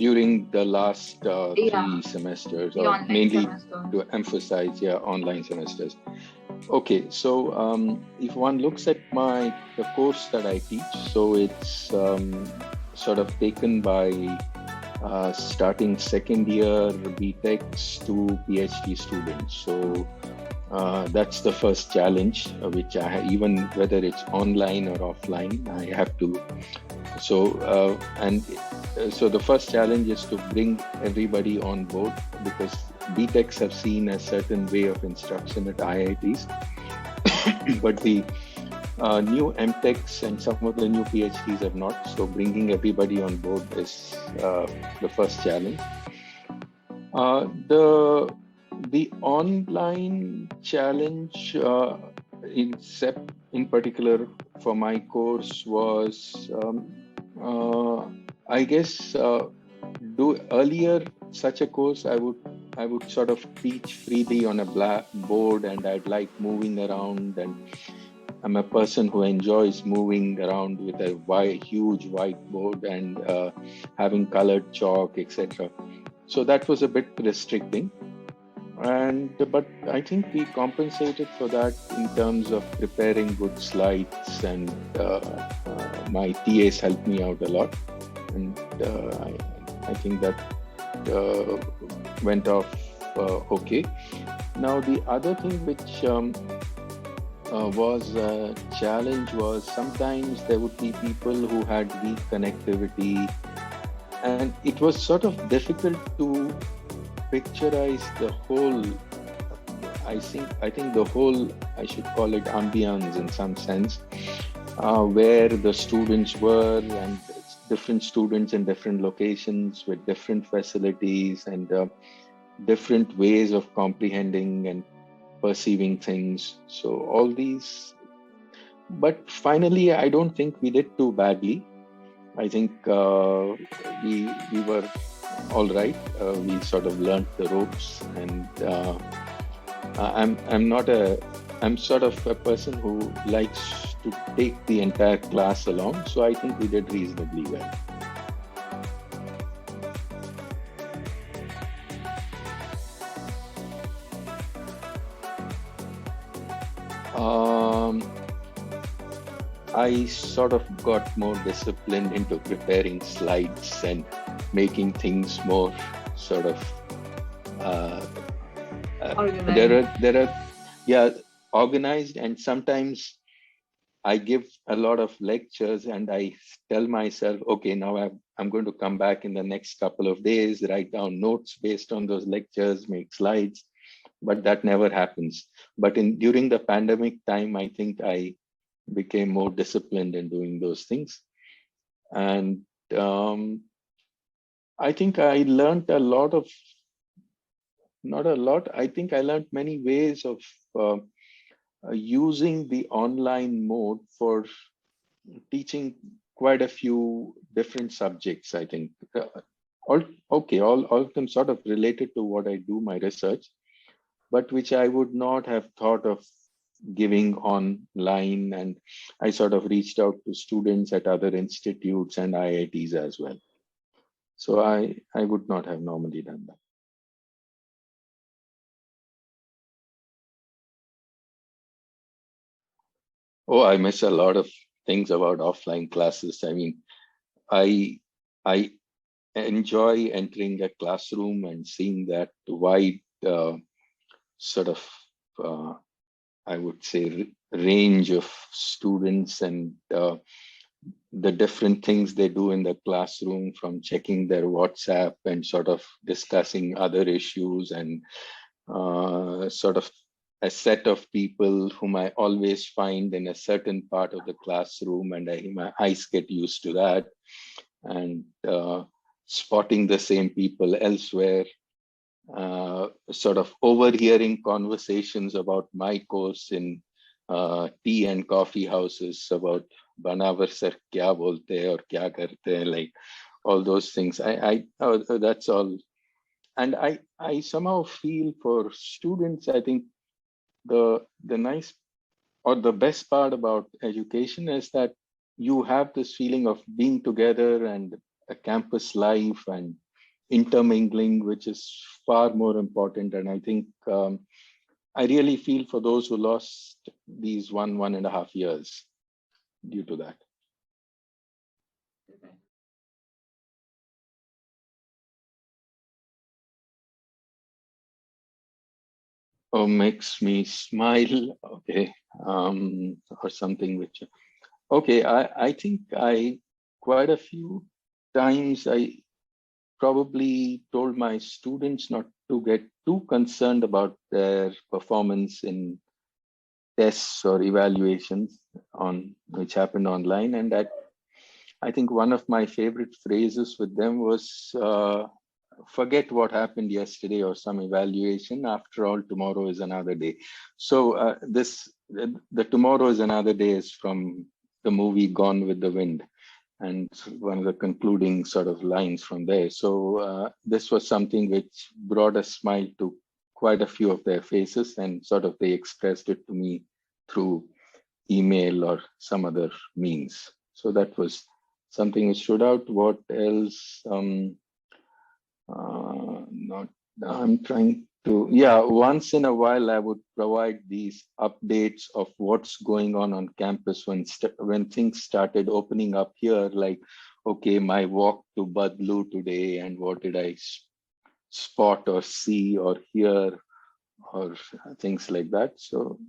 during the last Yeah, 3 semesters, the or online mainly semester. to emphasize, online semesters. Okay, so if one looks at the course that I teach, so it's sort of taken by starting second year BTechs to PhD students. So that's the first challenge, which even whether it's online or offline, I have to. So the first challenge is to bring everybody on board, because BTechs have seen a certain way of instruction at IITs, but the new MTechs and some of the new PhDs have not. So bringing everybody on board is the first challenge. The online challenge in particular for my course was, I guess, do earlier such a course I would sort of teach freely on a blackboard, and I'd like moving around, and I'm a person who enjoys moving around with a huge whiteboard and having colored chalk, etc. So that was a bit restricting, but I think we compensated for that in terms of preparing good slides, and my TAs helped me out a lot, and I think that went off okay. Now the other thing which was a challenge was sometimes there would be people who had weak connectivity, and it was sort of difficult to picturize the whole, I think the whole, I should call it ambience in some sense, where the students were, and different students in different locations with different facilities and different ways of comprehending and perceiving things. So all these, but finally, I don't think we did too badly. I think we were all right. We sort of learned the ropes, and I'm sort of a person who likes to take the entire class along. So I think we did reasonably well. I sort of got more disciplined into preparing slides and making things more sort of organized. And sometimes I give a lot of lectures and I tell myself, okay, now I'm going to come back in the next couple of days, write down notes based on those lectures, make slides, but that never happens. But during the pandemic time, I think I became more disciplined in doing those things. And I think I learned I think I learned many ways of using the online mode for teaching quite a few different subjects, I think. All of them sort of related to what I do, my research, but which I would not have thought of giving online. And I sort of reached out to students at other institutes and IITs as well. So I would not have normally done that. Oh, I miss a lot of things about offline classes. I mean, I enjoy entering a classroom and seeing that wide sort of I would say range of students, and the different things they do in the classroom, from checking their WhatsApp and sort of discussing other issues, and sort of a set of people whom I always find in a certain part of the classroom, and my eyes get used to that, and spotting the same people elsewhere, sort of overhearing conversations about my course in tea and coffee houses about Banavar sir kya bolte hai aur kya karte hai, like all those things. That's all. And I somehow feel for students, I think the nice or the best part about education is that you have this feeling of being together and a campus life, and intermingling, which is far more important. And I think I really feel for those who lost these 1.5 years due to that. Oh, makes me smile. Okay. Or something which, okay. I think quite a few times I probably told my students not to get too concerned about their performance in tests or evaluations on which happened online. And that, I think one of my favorite phrases with them was, forget what happened yesterday or some evaluation. After all, tomorrow is another day. So the tomorrow is another day is from the movie Gone with the Wind, and one of the concluding sort of lines from there. So this was something which brought a smile to quite a few of their faces, and sort of they expressed it to me through email or some other means. So that was something which stood out. What else? Not. I'm trying to. Yeah, once in a while I would provide these updates of what's going on campus when things started opening up here. Like, okay, my walk to Badlu today, and what did I spot or see or hear, or things like that. So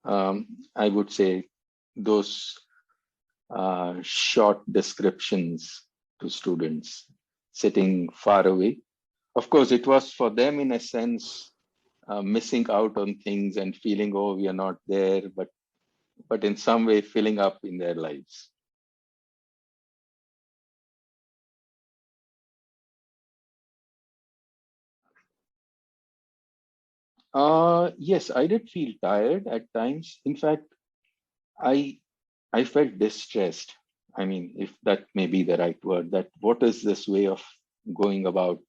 I would say those short descriptions to students sitting far away. Of course, it was for them in a sense missing out on things and feeling, oh, we are not there, but in some way filling up in their lives. Yes, I did feel tired at times. In fact, I I felt distressed. I mean, if that may be the right word, that what is this way of going about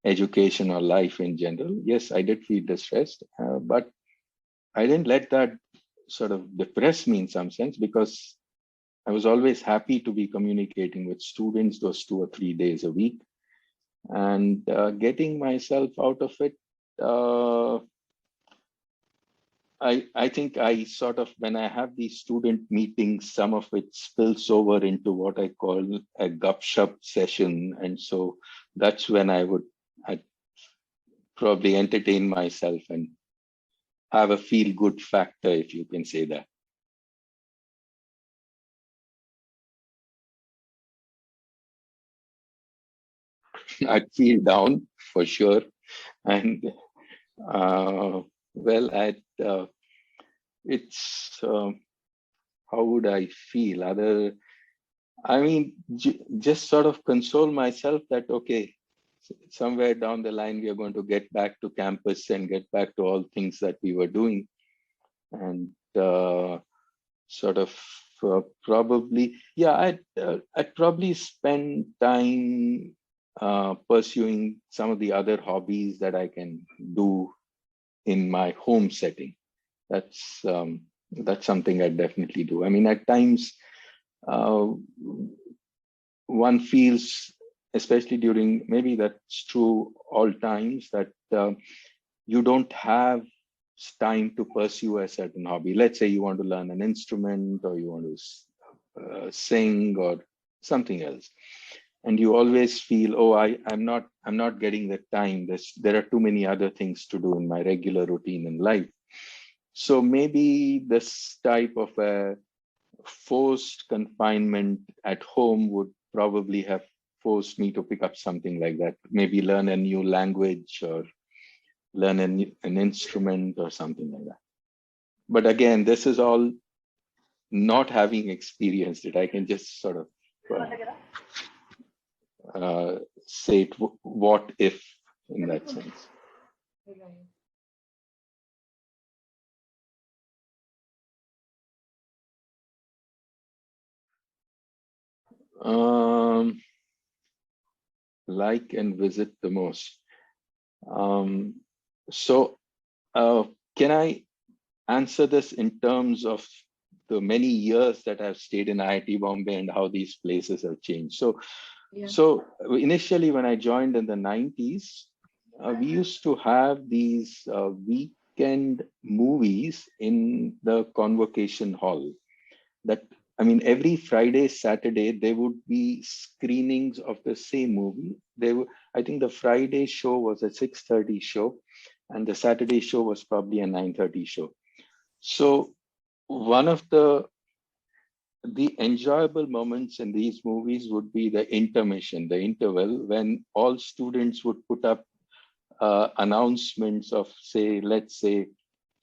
education or life in general? Yes, I did feel distressed, but I didn't let that sort of depress me in some sense, because I was always happy to be communicating with students those 2 or 3 days a week, and getting myself out of it. I think I sort of, when I have these student meetings, some of it spills over into what I call a gupshup session. And so that's when I'd probably entertain myself and have a feel good factor, if you can say that. I'd feel down for sure. And well, it's, how would I feel? I mean, just sort of console myself that, okay, somewhere down the line, we are going to get back to campus and get back to all things that we were doing. And sort of probably, yeah, I'd probably spend time pursuing some of the other hobbies that I can do in my home setting. That's something I definitely do. I mean, at times, uh, one feels, especially during, maybe that's true all times, that you don't have time to pursue a certain hobby. Let's say you want to learn an instrument, or you want to sing or something else, and you always feel, oh, I'm not getting the time. There are too many other things to do in my regular routine in life. So maybe this type of a forced confinement at home would probably have forced me to pick up something like that. Maybe learn a new language, or learn an instrument or something like that. But again, this is all not having experienced it. I can just sort of say it, what if, in that sense. Um, like and visit the most. Um, so can I answer this in terms of the many years that I've stayed in IIT Bombay and how these places have changed? So Yeah. So initially, when I joined in the 90s, we used to have these weekend movies in the convocation hall. That, I mean, every Friday, Saturday, there would be screenings of the same movie. They were, I think the Friday show was a 6:30 show, and the Saturday show was probably a 9:30 show. So one of the enjoyable moments in these movies would be the intermission, the interval, when all students would put up announcements of, say, let's say,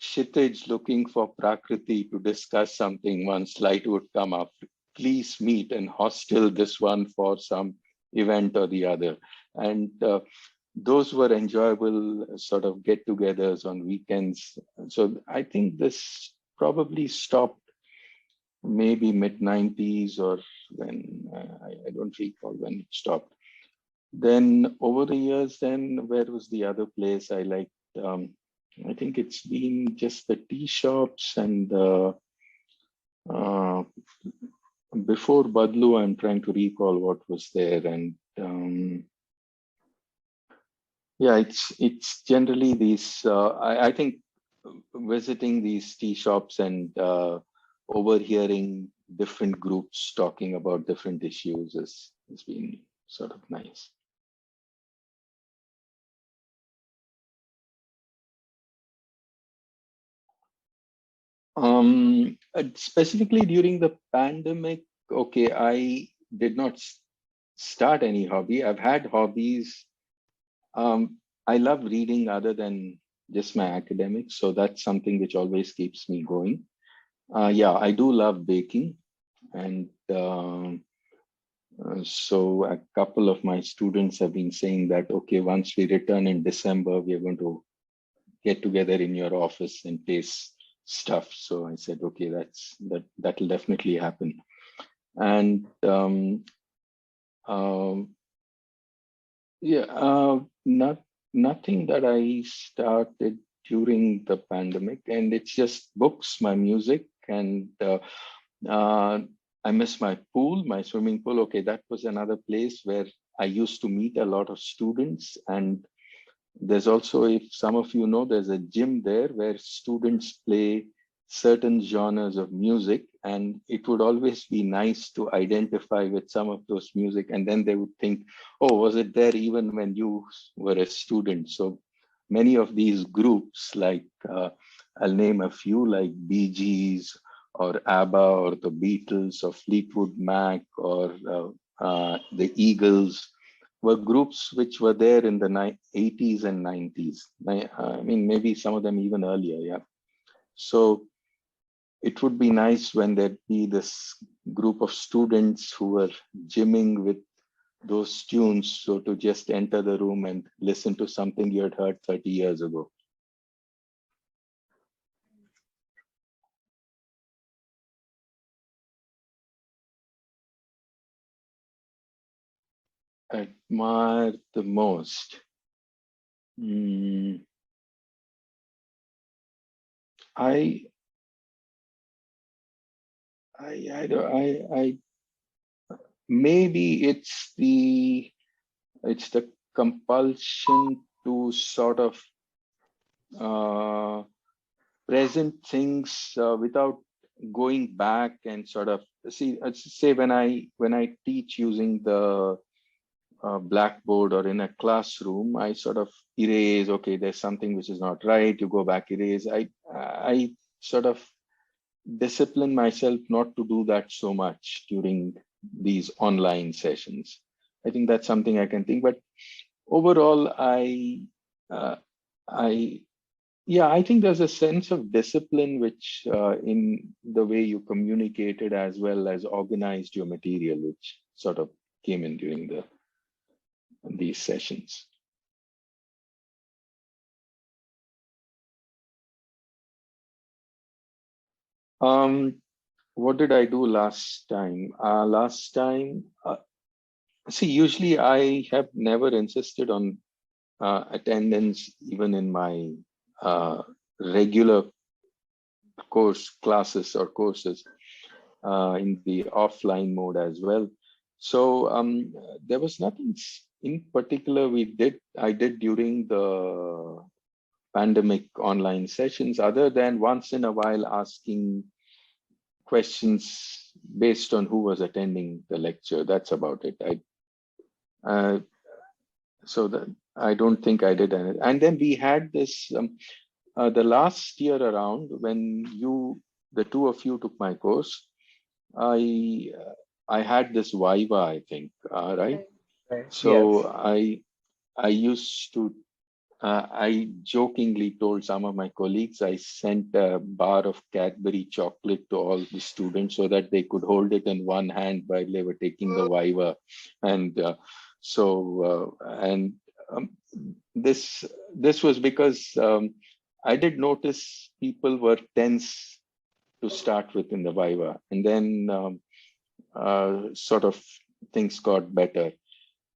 Kshitij looking for Prakriti to discuss something. One slide would come up. Please meet and hostel this one for some event or the other. And those were enjoyable sort of get-togethers on weekends. So I think this probably stopped maybe mid 90s, or when I don't recall when it stopped. Then over the years, then where was the other place I liked? I think it's been just the tea shops and uh, before Badlu, I'm trying to recall what was there. And yeah, it's generally these, I think visiting these tea shops and overhearing different groups talking about different issues has been sort of nice. Specifically during the pandemic, okay, I did not start any hobby. I've had hobbies. I love reading other than just my academics, so that's something which always keeps me going. Yeah, I do love baking, and so a couple of my students have been saying that, okay, once we return in December, we are going to get together in your office and taste stuff. So I said, okay, that'll definitely happen. And um, yeah, nothing that I started during the pandemic, and it's just books, my music, and uh, I miss my pool, my swimming pool. Okay, that was another place where I used to meet a lot of students. And there's also, if some of you know, there's a gym there where students play certain genres of music, and it would always be nice to identify with some of those music, and then they would think, oh, was it there even when you were a student? So many of these groups, like I'll name a few, like Bee Gees or ABBA or the Beatles or Fleetwood Mac or the Eagles, were groups which were there in the 80s and 90s. I mean, maybe some of them even earlier, yeah. So it would be nice when there'd be this group of students who were gymming with those tunes. So to just enter the room and listen to something you had heard 30 years ago. Admire the most. Mm, I, I maybe it's the compulsion to sort of uh, present things without going back and sort of see. Say when I teach using the blackboard or in a classroom, I sort of erase. Okay, there's something which is not right. You go back, erase. I sort of discipline myself not to do that so much during these online sessions. I think that's something I can think. But overall, uh, I yeah, I think there's a sense of discipline which in the way you communicated as well as organized your material, which sort of came in during these sessions. Um, what did I do last time? Last time, see, usually I have never insisted on attendance even in my uh, regular course classes or courses in the offline mode as well. So there was nothing in particular I did during the pandemic online sessions, other than once in a while asking questions based on who was attending the lecture. That's about it. Uh, so that I don't think I did anything. And then we had this the last year around when the two of you took my course. I I had this Viva, I think, right? Right. Yes. So I used to I jokingly told some of my colleagues I sent a bar of Cadbury chocolate to all the students so that they could hold it in one hand while they were taking the Viva, and and um, this this was because I did notice people were tense to start with in the Viva, and then sort of things got better.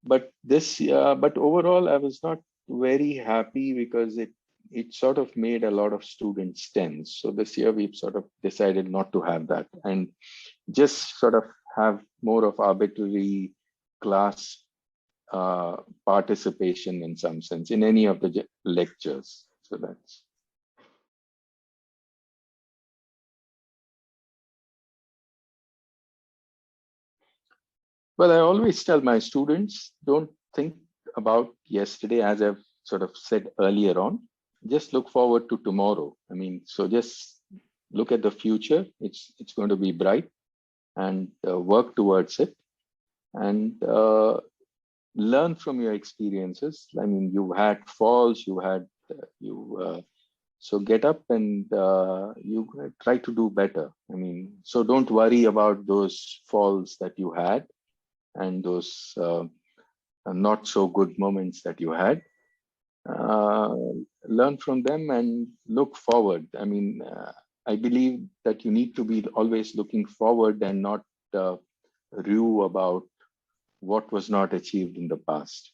But overall, I was not very happy because it sort of made a lot of students tense. So this year we've sort of decided not to have that and just sort of have more of arbitrary class participation in some sense in any of the lectures. So that's. Well, I always tell my students, don't think about yesterday, as I've sort of said earlier on. Just look forward to tomorrow. I mean, so just look at the future. It's going to be bright, and work towards it, and learn from your experiences. I mean, you had falls, you had you. So get up and you try to do better. I mean, so don't worry about those falls that you had and those not so good moments that you had. Uh, Learn from them and look forward. I mean, I believe that you need to be always looking forward and not rue about what was not achieved in the past.